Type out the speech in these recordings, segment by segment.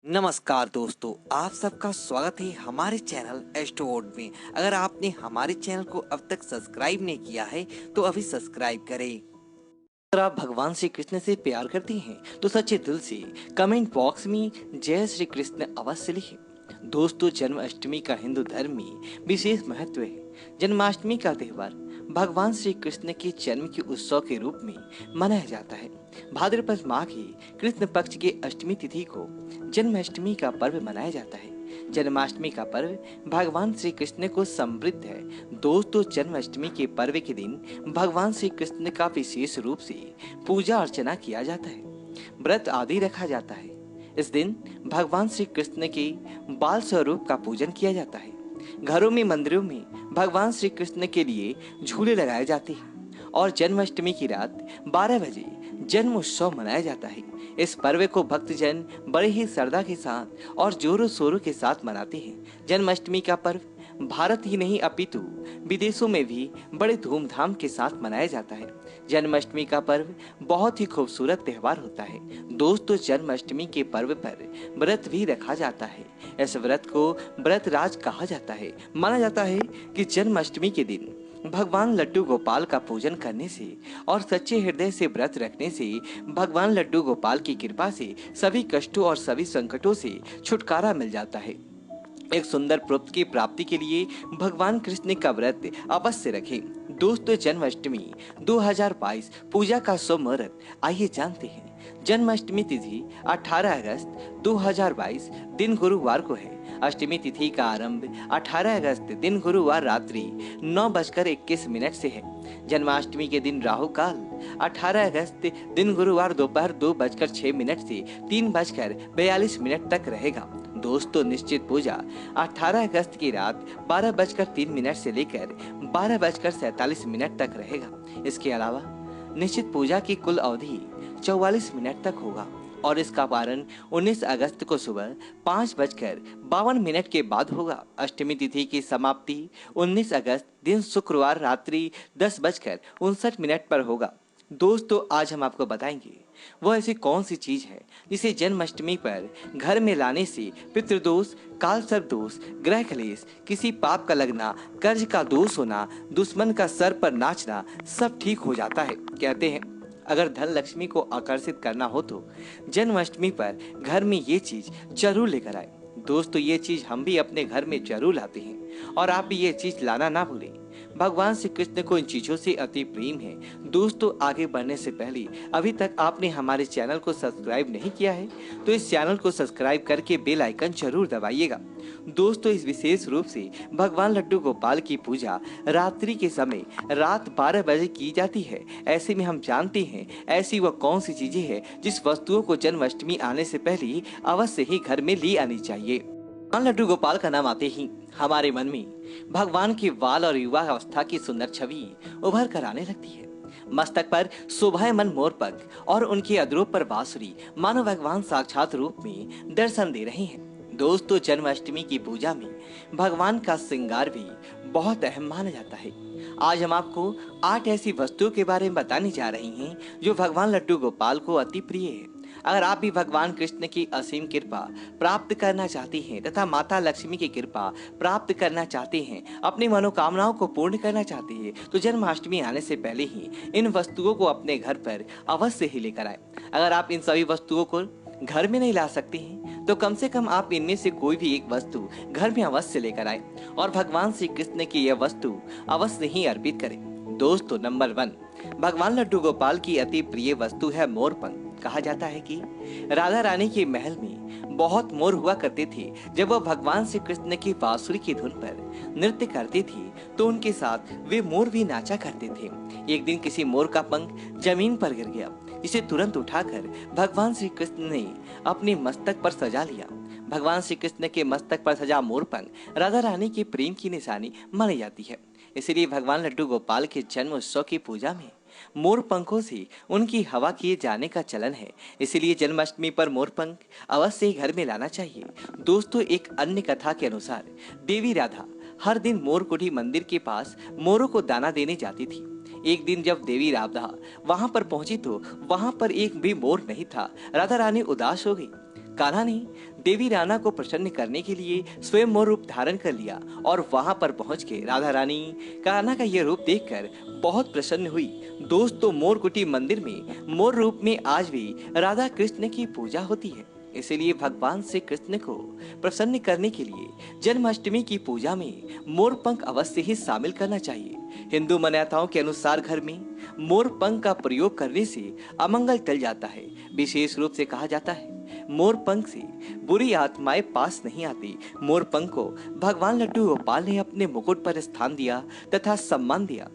नमस्कार दोस्तों, आप सबका स्वागत है हमारे चैनल एस्ट्रोवर्ड में। अगर आपने हमारे चैनल को अब तक सब्सक्राइब नहीं किया है तो अभी सब्सक्राइब करें। अगर आप भगवान श्री कृष्ण से प्यार करते हैं तो सच्चे दिल से कमेंट बॉक्स में जय श्री कृष्ण अवश्य लिखें। दोस्तों, जन्माष्टमी का हिंदू धर्म में विशेष महत्व है। जन्माष्टमी का त्योहार भगवान श्री कृष्ण के जन्म के उत्सव के रूप में मनाया जाता है। भाद्रपद माह की कृष्ण पक्ष के अष्टमी तिथि को जन्माष्टमी का पर्व मनाया जाता है। जन्माष्टमी का पर्व भगवान श्री कृष्ण को समृद्ध है। दोस्तों, जन्माष्टमी के पर्व के दिन भगवान श्री कृष्ण का विशेष रूप से पूजा अर्चना किया जाता है, व्रत आदि रखा जाता है। इस दिन भगवान श्री कृष्ण के बाल स्वरूप का पूजन किया जाता है। घरों में, मंदिरों में भगवान श्री कृष्ण के लिए झूले लगाए जाते हैं और जन्माष्टमी की रात 12 बजे जन्म उत्सव मनाया जाता है। इस पर्व को भक्तजन बड़े ही श्रद्धा के साथ और जोरों शोरों के साथ मनाते हैं। जन्माष्टमी का पर्व भारत ही नहीं अपितु विदेशों में भी बड़े धूमधाम के साथ मनाया जाता है। जन्माष्टमी का पर्व बहुत ही खूबसूरत त्योहार होता है। दोस्तों, जन्माष्टमी के पर्व पर व्रत भी रखा जाता है। इस व्रत को व्रत राज कहा जाता है। माना जाता है कि जन्माष्टमी के दिन भगवान लड्डू गोपाल का पूजन करने से और सच्चे हृदय से व्रत रखने से भगवान लड्डू गोपाल की कृपा से सभी कष्टों और सभी संकटों से छुटकारा मिल जाता है। एक सुंदर पुत्र की प्राप्ति के लिए भगवान कृष्ण का व्रत अवश्य रखें। दोस्तों, जन्माष्टमी 2022 पूजा का शुभ मुहूर्त आइए जानते हैं। जन्माष्टमी तिथि 18 अगस्त 2022 दिन गुरुवार को है। अष्टमी तिथि का आरंभ 18 अगस्त दिन गुरुवार रात्रि 9:21 से है। जन्माष्टमी के दिन राहु काल 18 अगस्त दिन गुरुवार दोपहर 2:06 से 3:42 तक रहेगा। दोस्तों, निश्चित पूजा 18 अगस्त की रात 12:03 से लेकर 12:47 तक रहेगा। इसके अलावा निश्चित पूजा की कुल अवधि 44 मिनट तक होगा और इसका पारण 19 अगस्त को सुबह 5:52 के बाद होगा। अष्टमी तिथि की समाप्ति 19 अगस्त दिन शुक्रवार रात्रि 10:59 पर होगा। दोस्तों, आज हम आपको बताएंगे वह ऐसी कौन सी चीज है जिसे जन्माष्टमी पर घर में लाने से पितृदोष, काल सर्प दोष, ग्रह क्लेश, किसी पाप का लगना, कर्ज का दोष होना, दुश्मन का सर पर नाचना सब ठीक हो जाता है। कहते हैं अगर धन लक्ष्मी को आकर्षित करना हो तो जन्माष्टमी पर घर में ये चीज जरूर लेकर आए। दोस्तों, ये चीज हम भी अपने घर में जरूर लाते हैं और आप भी ये चीज लाना ना भूलें। भगवान श्री कृष्ण को इन चीजों से अति प्रेम है। दोस्तों, आगे बढ़ने से पहले अभी तक आपने हमारे चैनल को सब्सक्राइब नहीं किया है तो इस चैनल को सब्सक्राइब करके बेल आइकन जरूर दबाइएगा। दोस्तों, इस विशेष रूप से भगवान लड्डू गोपाल की पूजा रात्रि के समय रात 12 बजे की जाती है। ऐसे में हम जानते हैं ऐसी वह कौन सी चीजें हैं जिस वस्तुओं को जन्माष्टमी आने से पहले अवश्य ही घर में ले आनी चाहिए। भगवान लड्डू गोपाल का नाम आते ही हमारे मन में भगवान के बाल और युवा अवस्था की सुंदर छवि उभर कर आने लगती है। मस्तक पर शोभायमान मोरपंख और उनके अधरों पर बांसुरी मानो भगवान साक्षात रूप में दर्शन दे रहे हैं। दोस्तों, जन्माष्टमी की पूजा में भगवान का श्रृंगार भी बहुत अहम माना जाता है। आज हम आपको 8 ऐसी वस्तुओं के बारे में बताने जा रहे हैं जो भगवान लड्डू गोपाल को अति प्रिय है। अगर आप भी भगवान कृष्ण की असीम कृपा प्राप्त करना चाहते हैं तथा माता लक्ष्मी की कृपा प्राप्त करना चाहते हैं, अपनी मनोकामनाओं को पूर्ण करना चाहते हैं तो जन्माष्टमी आने से पहले ही इन वस्तुओं को अपने घर पर अवश्य ही लेकर आए। अगर आप इन सभी वस्तुओं को घर में नहीं ला सकते हैं तो कम से कम आप इनमें से कोई भी एक वस्तु घर में अवश्य लेकर आए और भगवान श्री कृष्ण की यह वस्तु अवश्य ही अर्पित करें। दोस्तों, नंबर 1 भगवान लड्डू गोपाल की अति प्रिय वस्तु है मोरपंख। कहा जाता है कि राधा रानी के महल में बहुत मोर हुआ करते थे। जब वह भगवान श्री कृष्ण की बांसुरी की धुन पर नृत्य करते थे तो उनके साथ वे मोर भी नाचा करते थे। एक दिन किसी मोर का पंख जमीन पर गिर गया, जिसे तुरंत उठाकर भगवान श्री कृष्ण ने अपने मस्तक पर सजा लिया। भगवान श्री कृष्ण के मस्तक पर सजा मोर पंख राधा रानी के प्रेम की निशानी मानी जाती है। इसलिए भगवान लड्डू गोपाल के जन्म उत्सव की पूजा में मोर पंखों से उनकी हवा किए जाने का चलन है। इसलिए जन्माष्टमी पर मोर पंख अवश्य ही घर में लाना चाहिए। दोस्तों, एक अन्य कथा के अनुसार देवी राधा हर दिन मोरकुटी मंदिर के पास मोरों को दाना देने जाती थी। एक दिन जब देवी राधा वहां पर पहुंची तो वहां पर एक भी मोर नहीं था। राधा रानी उदास हो गई। कान्हा ने देवी राना को प्रसन्न करने के लिए स्वयं मोर रूप धारण कर लिया और वहां पर पहुंच के राधा रानी कान्हा का यह रूप देखकर बहुत प्रसन्न हुई। दोस्तों, मोरकुटी मंदिर में मोर रूप में आज भी राधा कृष्ण की पूजा होती है। इसीलिए भगवान श्री कृष्ण को प्रसन्न करने के लिए जन्माष्टमी की पूजा में मोर पंख अवश्य ही शामिल करना चाहिए। हिंदू मान्यताओं के अनुसार घर में मोर पंख का प्रयोग करने से अमंगल टल जाता है। विशेष रूप से कहा जाता है मोर पंख से बुरी आत्माएं पास नहीं आती। मोर पंख को भगवान लड्डू गोपाल ने अपने मुकुट पर स्थान दिया तथा सम्मान दिया।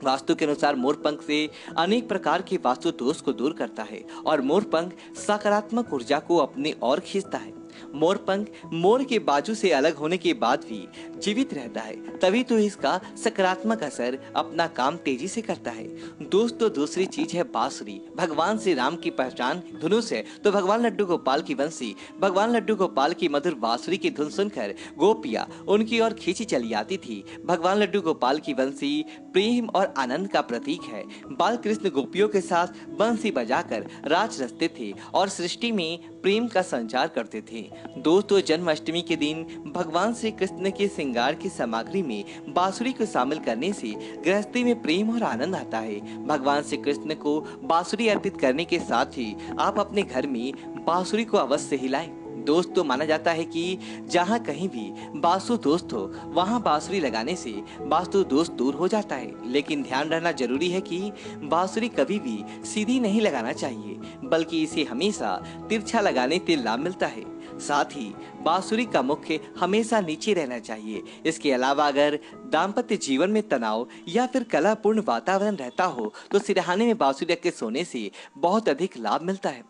वास्तु के अनुसार मोर पंख से अनेक प्रकार के वास्तु दोष को दूर करता है और मोर पंख सकारात्मक ऊर्जा को अपनी ओर खींचता है। मोर पंख मोर के बाजू से अलग होने के बाद भी जीवित रहता है, तभी तो इसका सकारात्मक असर अपना काम तेजी से करता है। दोस्तों, दूसरी चीज है बांसुरी। भगवान श्री राम की पहचान धनुष है, तो भगवान लड्डू गोपाल की बंसी, भगवान लड्डू गोपाल की मधुर बांसुरी की धुन सुनकर गोपियां उनकी ओर खींची चली आती थी। भगवान लड्डू गोपाल की बंसी प्रेम और आनंद का प्रतीक है। बाल कृष्ण गोपियों के साथ बंसी बजाकर राज रचते थे और सृष्टि में प्रेम का संचार करते थे। दोस्तों, जन्माष्टमी के दिन भगवान श्री कृष्ण के श्रृंगार की सामग्री में बांसुरी को शामिल करने से गृहस्थी में प्रेम और आनंद आता है। भगवान श्री कृष्ण को बांसुरी अर्पित करने के साथ ही आप अपने घर में बांसुरी को अवश्य हिलाएं। दोस्तों, माना जाता है कि जहाँ कहीं भी वास्तु दोस्त हो वहाँ बांसुरी लगाने से वास्तु दोष दूर हो जाता है। लेकिन ध्यान रखना जरूरी है कि बांसुरी कभी भी सीधी नहीं लगाना चाहिए, बल्कि इसे हमेशा तिरछा लगाने से लाभ मिलता है। साथ ही बांसुरी का मुख्य हमेशा नीचे रहना चाहिए। इसके अलावा अगर दाम्पत्य जीवन में तनाव या फिर कलापूर्ण वातावरण रहता हो तो सिरहाने में बांसुरी रख के सोने से बहुत अधिक लाभ मिलता है।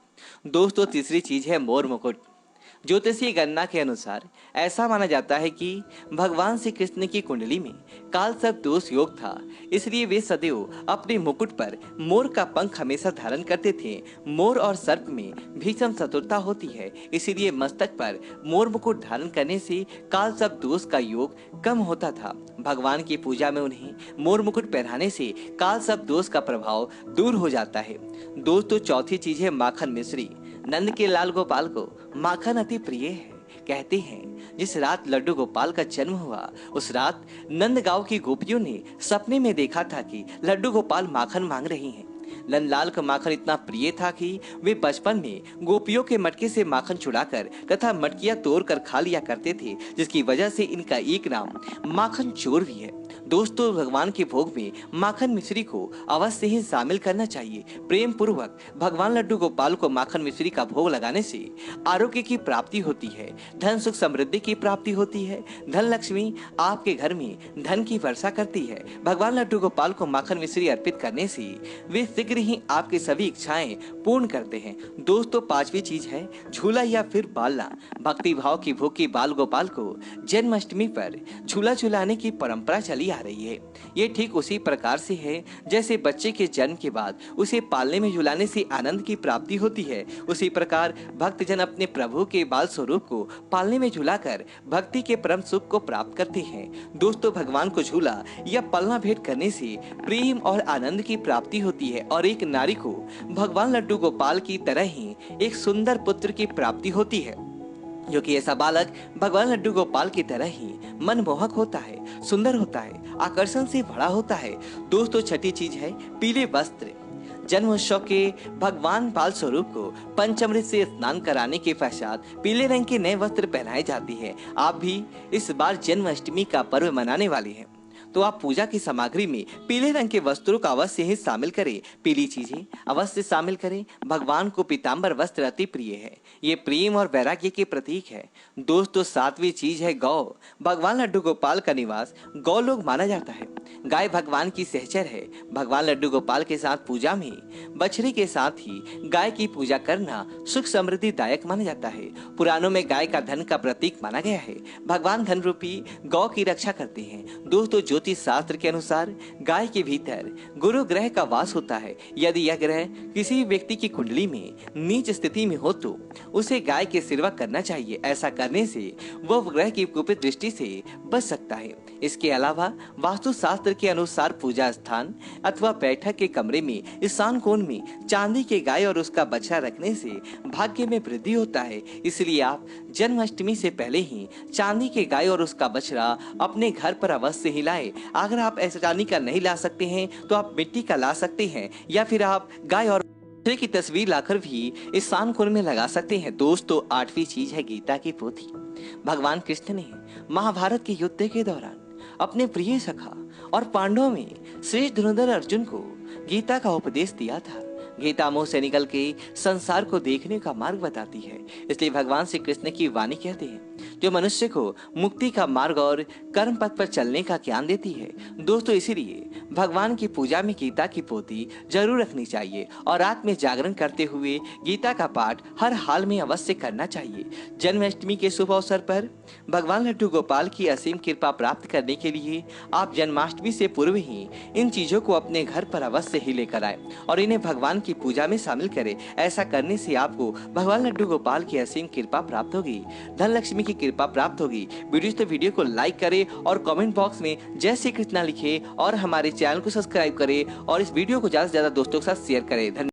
दोस्तों, तीसरी चीज है मोर मुकुट। ज्योतिषीय गणना के अनुसार ऐसा माना जाता है कि भगवान श्री कृष्ण की कुंडली में काल सर्प दोष योग था, इसलिए वे सदैव अपने मुकुट पर मोर का पंख हमेशा धारण करते थे। मोर और सर्प में भीषण शत्रुता होती है, इसीलिए मस्तक पर मोर मुकुट धारण करने से काल सर्प दोष का योग कम होता था। भगवान की पूजा में उन्हें मोर मुकुट पहनाने से काल सर्प दोष का प्रभाव दूर हो जाता है। दोस्तों, चौथी चीज है माखन मिश्री। नंद के लाल गोपाल को माखन अति प्रिय है। कहते हैं जिस रात लड्डू गोपाल का जन्म हुआ उस रात नंदगांव की गोपियों ने सपने में देखा था कि लड्डू गोपाल माखन मांग रही हैं। नंदलाल का माखन इतना प्रिय था कि वे बचपन में गोपियों के मटके से माखन चुराकर तथा मटकियां तोड़कर खा लिया करते थे, जिसकी वजह से इनका एक नाम माखन चोर भी है। दोस्तों, भगवान के भोग में माखन मिश्री को अवश्य ही शामिल करना चाहिए। प्रेम पूर्वक भगवान लड्डू गोपाल को माखन मिश्री का भोग लगाने से आरोग्य की प्राप्ति होती है, धन सुख समृद्धि की प्राप्ति होती है, धन लक्ष्मी आपके घर में धन की वर्षा करती है। भगवान लड्डू गोपाल को माखन मिश्री अर्पित करने से वे शीघ्र ही आपकी सभी इच्छाएं पूर्ण करते हैं। दोस्तों, पांचवी चीज है झूला या फिर बालना। भक्ति भाव की भूखी बाल गोपाल को जन्माष्टमी पर झूला झुलाने की परंपरा चली आ रही है। ये ठीक उसी प्रकार से है जैसे बच्चे के जन्म के बाद उसे पालने में झुलाने से आनंद की प्राप्ति होती है, उसी प्रकार भक्तजन अपने प्रभु के बाल स्वरूप को पालने में झुलाकर भक्ति के परम सुख को प्राप्त करते हैं। दोस्तों, भगवान को झूला या पलना भेंट करने से प्रेम और आनंद की प्राप्ति होती है और एक नारी को भगवान लड्डू गोपाल की तरह ही एक सुंदर पुत्र की प्राप्ति होती है, जो कि ऐसा बालक भगवान लड्डू गोपाल की तरह ही मनमोहक होता है, सुंदर होता है, आकर्षण से भरा होता है। दोस्तों, छठी चीज है पीले वस्त्र। जन्मोत्सव के भगवान बाल स्वरूप को पंचामृत से स्नान कराने के पश्चात पीले रंग के नए वस्त्र पहनाए जाते हैं। आप भी इस बार जन्माष्टमी का पर्व मनाने वाले हैं तो आप पूजा की सामग्री में पीले रंग के वस्त्रों का अवश्य ही शामिल करें। पीली चीजें अवश्य शामिल करें। भगवान को पीताम्बर वस्त्र अति प्रिय है, ये प्रेम और वैराग्य के प्रतीक है। दोस्तों, सातवीं चीज है गौ। भगवान लड्डू गोपाल का निवास गौ लोग माना जाता है। गाय भगवान की सहचर है। भगवान लड्डू गोपाल के साथ पूजा में बछड़ी के साथ ही गाय की पूजा करना सुख समृद्धि दायक माना जाता है। पुराणों में गाय का धन का प्रतीक माना गया है। भगवान धन रूपी गौ की रक्षा करते हैं। दोस्तों, ज्योतिष शास्त्र के अनुसार गाय के भीतर गुरु ग्रह का वास होता है। यदि यह ग्रह किसी भी व्यक्ति की कुंडली में नीच स्थिति में हो तो उसे गाय की सेवा करना चाहिए। ऐसा करने से वह ग्रह की कुपित दृष्टि से बच सकता है। इसके अलावा वास्तु शास्त्र के अनुसार पूजा स्थान अथवा बैठक के कमरे में ईशान कोण में चांदी के गाय और उसका बछड़ा रखने से भाग्य में वृद्धि होता है। इसलिए आप जन्माष्टमी से पहले ही चांदी के गाय और उसका बछड़ा अपने घर पर अवश्य ही लाएं। अगर आप ऐसा चांदी का नहीं ला सकते हैं तो आप मिट्टी का ला सकते हैं, या फिर आप गाय और बछड़े की तस्वीर लाकर भी ईशान कोण में लगा सकते हैं। दोस्तों, 8वीं चीज है गीता की पोथी। भगवान कृष्ण ने महाभारत के युद्ध के दौरान अपने प्रिय सखा और पांडवों में श्रेष्ठ धनुर्धर अर्जुन को गीता का उपदेश दिया था। गीता मोह से निकल के संसार को देखने का मार्ग बताती है। इसलिए भगवान श्री कृष्ण की वाणी कहते हैं जो मनुष्य को मुक्ति का मार्ग और कर्म पथ पर चलने का ज्ञान देती है। दोस्तों, इसीलिए भगवान की पूजा में गीता की पोथी जरूर रखनी चाहिए और रात में जागरण करते हुए गीता का पाठ हर हाल में अवश्य करना चाहिए। जन्माष्टमी के शुभ अवसर पर भगवान लड्डू गोपाल की असीम कृपा प्राप्त करने के लिए आप जन्माष्टमी से पूर्व ही इन चीजों को अपने घर पर अवश्य ही लेकर आए और इन्हें भगवान की पूजा में शामिल करें। ऐसा करने से आपको भगवान लड्डू गोपाल की असीम कृपा प्राप्त होगी, धन लक्ष्मी की कृपा प्राप्त होगी। वीडियो को लाइक करें और कमेंट बॉक्स में जय श्री कृष्णा लिखें और हमारे चैनल को सब्सक्राइब करें और इस वीडियो को ज्यादा से ज्यादा दोस्तों के साथ शेयर करें। धन्यवाद।